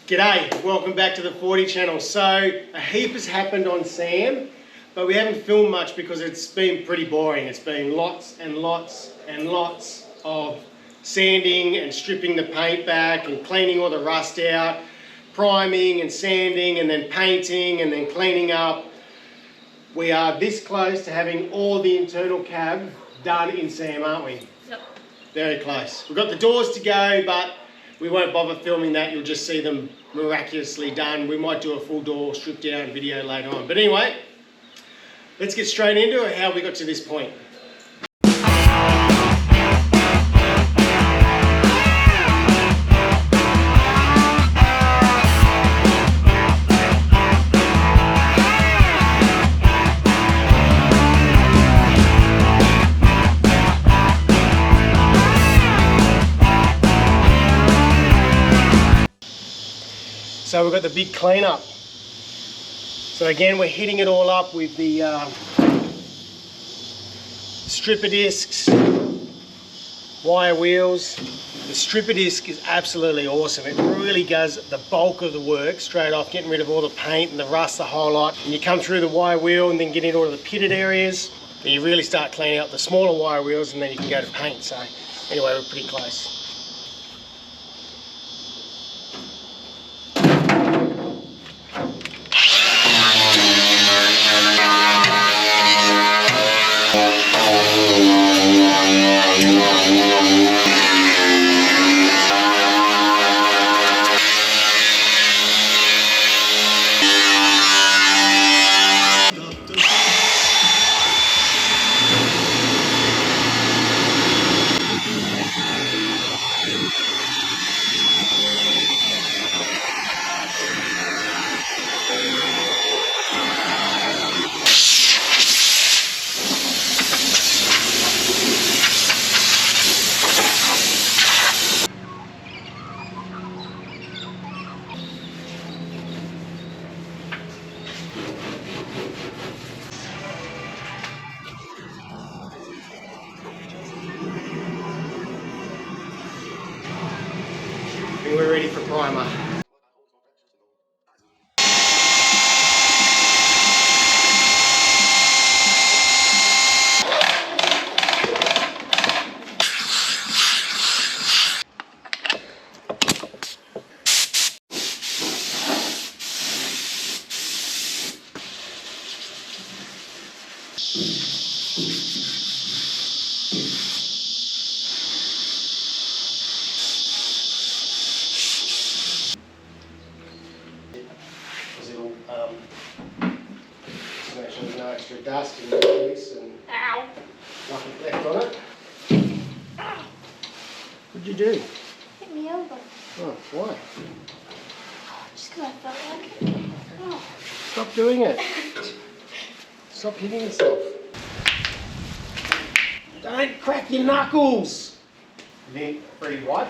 G'day, welcome back to the 40 channel. So a heap has happened on Sam, but we haven't filmed much because it's been pretty boring. It's been lots and lots and lots of sanding and stripping the paint back and cleaning all the rust out, priming and sanding and then painting and then cleaning up. We are this close to having all the internal cab done in Sam, aren't we? Yep. Very close. We've got the doors to go, but we won't bother filming that. You'll just see them miraculously done. We might do a full door stripped down video later on. But anyway, let's get straight into it, how we got to this point. So we've got the big cleanup. So again, we're hitting it all up with the stripper discs, wire wheels. The stripper disc is absolutely awesome. It really does the bulk of the work straight off, getting rid of all the paint and the rust, the whole lot. And you come through the wire wheel and then get into all the pitted areas. Then you really start cleaning up the smaller wire wheels and then you can go to paint. So anyway, we're pretty close. We're ready for primer. So make sure there's no extra dust and grease and nothing left on it. What'd you do? Hit me over. Oh, why? Just because I felt like it. Oh. Stop doing it. Stop hitting yourself. Don't crack your knuckles. Then pretty white.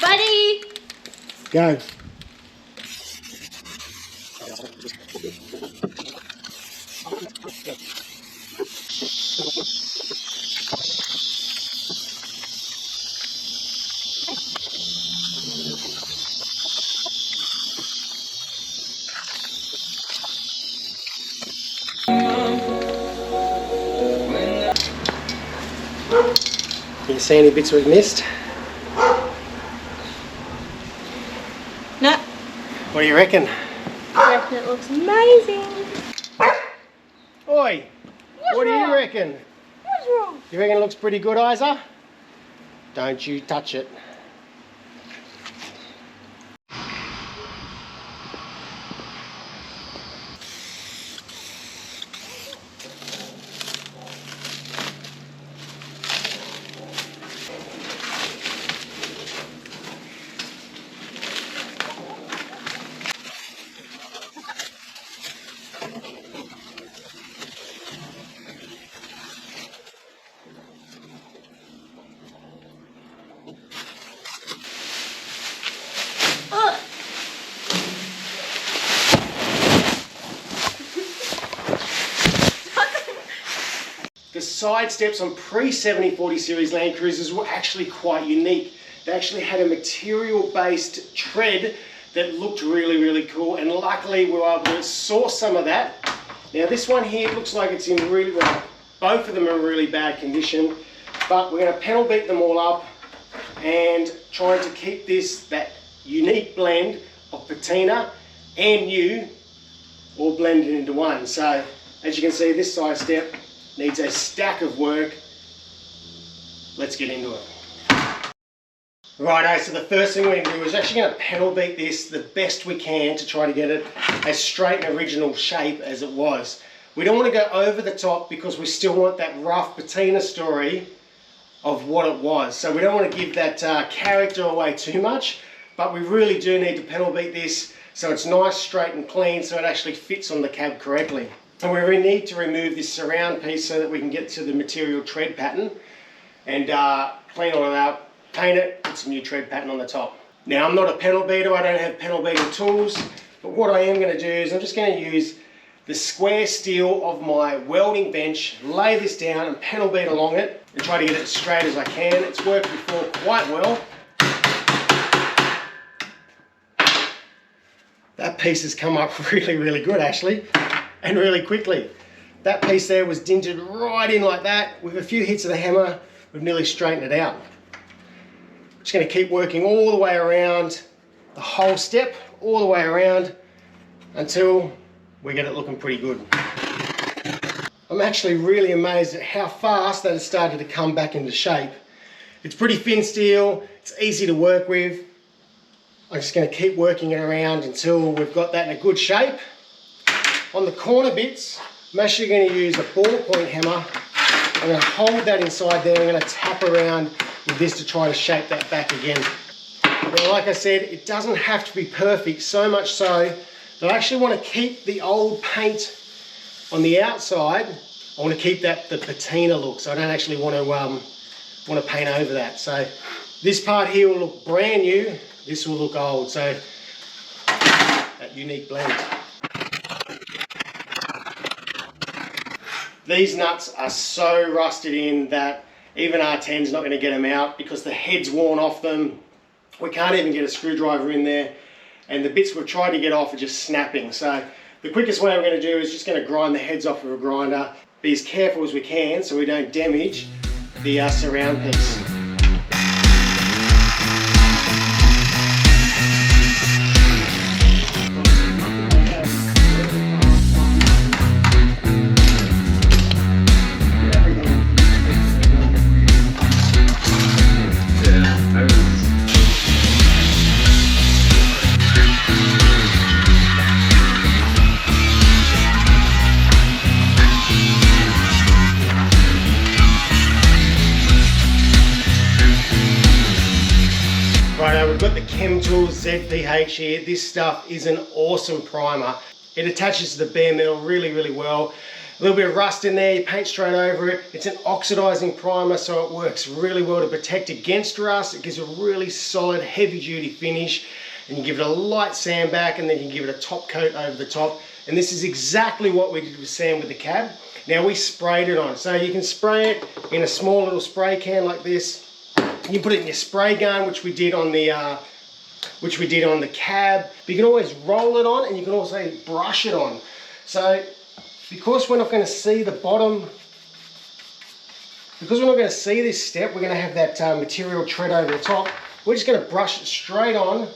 Buddy! Go. Can you see any bits we've missed? No. What do you reckon? I reckon it looks amazing. Oi! What's what do wrong? you reckon? What's wrong? You reckon it looks pretty good, Isa? Don't you touch it. Sidesteps on pre-7040 series Land Cruisers were actually quite unique. They actually had a material-based tread that looked really, really cool, and luckily we were able to source some of that. Now this one here looks like it's in really, well, both of them are in really bad condition, but we're going to panel beat them all up and trying to keep that unique blend of patina and new all blended into one. So as you can see, this Sidestep needs a stack of work. Let's get into it. Righto, so the first thing we're going to do is actually going to panel beat this the best we can to try to get it as straight and original shape as it was. We don't want to go over the top because we still want that rough patina story of what it was. So we don't want to give that character away too much, but we really do need to panel beat this so it's nice, straight and clean, so it actually fits on the cab correctly. And we need to remove this surround piece so that we can get to the material tread pattern and clean all of that. Paint it, put some new tread pattern on the top. Now I'm not a panel beater, I don't have panel beating tools, but what I am going to do is I'm just going to use the square steel of my welding bench, lay this down and panel beat along it and try to get it as straight as I can. It's worked before quite well. That piece has come up really, really good actually, and really quickly. That piece there was dinted right in like that. With a few hits of the hammer, we've nearly straightened it out. Just going to keep working all the way around the whole step, all the way around until we get it looking pretty good. I'm actually really amazed at how fast that has started to come back into shape. It's pretty thin steel, it's easy to work with. I'm just going to keep working it around until we've got that in a good shape. On the corner bits, I'm actually going to use a ballpoint hammer. I'm going to hold that inside there, I'm going to tap around with this to try to shape that back again. Now, like I said, it doesn't have to be perfect, so much so that I actually want to keep the old paint on the outside. I want to keep that the patina look, so I don't actually want to paint over that. So this part here will look brand new, this will look old, so that unique blend. These nuts are so rusted in that even R10's not going to get them out because the head's worn off them. We can't even get a screwdriver in there, and the bits we've tried to get off are just snapping. So the quickest way we're going to do is just going to grind the heads off with a grinder. Be as careful as we can so we don't damage the surround piece. We've got the Chemtools ZPH here. This stuff is an awesome primer. It attaches to the bare metal really, really well. A little bit of rust in there, you paint straight over it. It's an oxidizing primer, so it works really well to protect against rust. It gives a really solid, heavy-duty finish. And you give it a light sand back, and then you can give it a top coat over the top. And this is exactly what we did with sand with the cab. Now we sprayed it on. So you can spray it in a small little spray can like this. You can put it in your spray gun, which we did on the cab. But you can always roll it on, and you can also brush it on. So because we're not going to see the bottom, because we're not going to see this step, we're going to have that material tread over the top. We're just going to brush it straight on,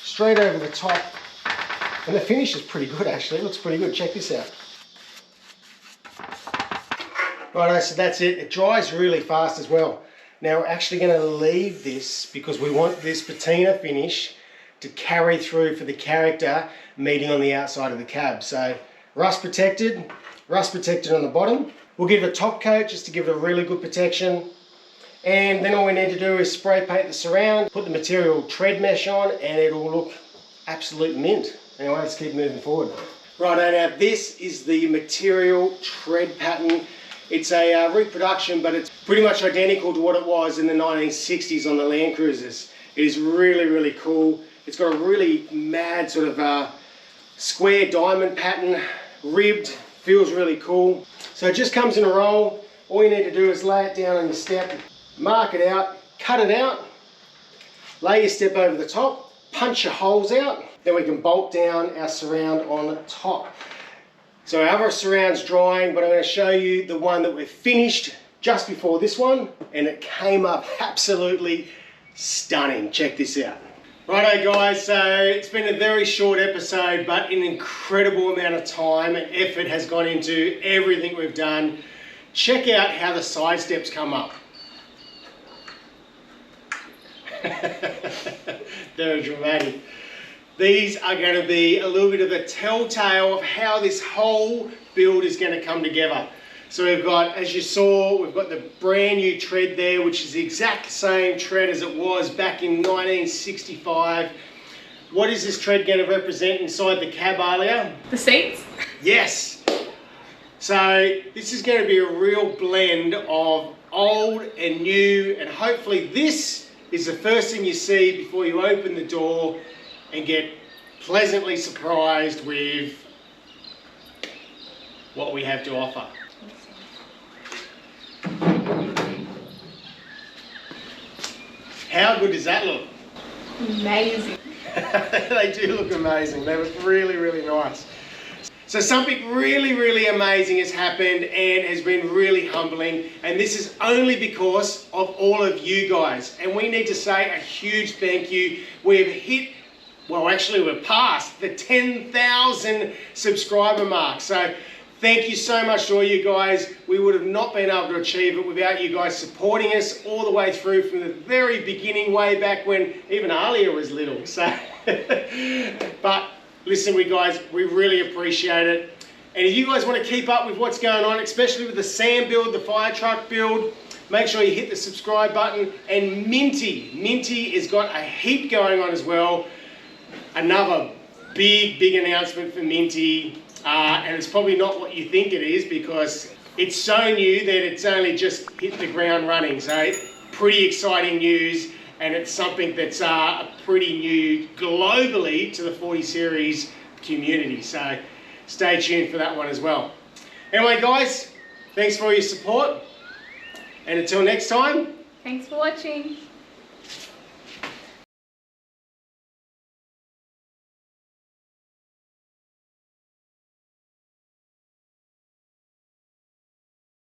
straight over the top. And the finish is pretty good actually, it looks pretty good. Check this out. Righto, so that's it. It dries really fast as well. Now we're actually going to leave this because we want this patina finish to carry through for the character meeting on the outside of the cab. So rust protected on the bottom. We'll give it a top coat just to give it a really good protection. And then all we need to do is spray paint the surround, put the material tread mesh on, and it'll look absolute mint. Anyway, let's keep moving forward. Righto, now this is the material tread pattern. It's a reproduction, but it's pretty much identical to what it was in the 1960s on the Land Cruisers. It is really, really cool. It's got a really mad sort of square diamond pattern, ribbed, feels really cool. So it just comes in a roll. all you need to do is lay it down on your step, mark it out, cut it out, lay your step over the top, punch your holes out, then we can bolt down our surround on top. So our other surround's drying, but I'm going to show you the one that we've finished just before this one, and it came up absolutely stunning. Check this out. Righto guys, so it's been a very short episode, but an incredible amount of time and effort has gone into everything we've done. Check out how the side steps come up. Very dramatic. These are going to be a little bit of a telltale of how this whole build is going to come together. So we've got, as you saw, we've got the brand new tread there, which is the exact same tread as it was back in 1965. What is this tread going to represent inside the cab, Aliyah? The seats? Yes. So this is going to be a real blend of old and new, and hopefully this is the first thing you see before you open the door and get pleasantly surprised with what we have to offer. How good does that look? Amazing. They do look amazing. They look really, really nice. So something really, really amazing has happened and has been really humbling, and this is only because of all of you guys. And we need to say a huge thank you. We've hit, well actually we're past the 10,000 subscriber mark. So thank you so much to all you guys. We would have not been able to achieve it without you guys supporting us all the way through from the very beginning, way back when even Aliyah was little. So, but listen, we really appreciate it. And if you guys want to keep up with what's going on, especially with the Sam build, the fire truck build, make sure you hit the subscribe button. And Minty has got a heap going on as well. Another big announcement for Minty. And it's probably not what you think it is, because it's so new that it's only just hit the ground running. So pretty exciting news, and it's something that's pretty new globally to the 40 series community. So stay tuned for that one as well. Anyway guys, thanks for your support, and until next time. Thanks for watching.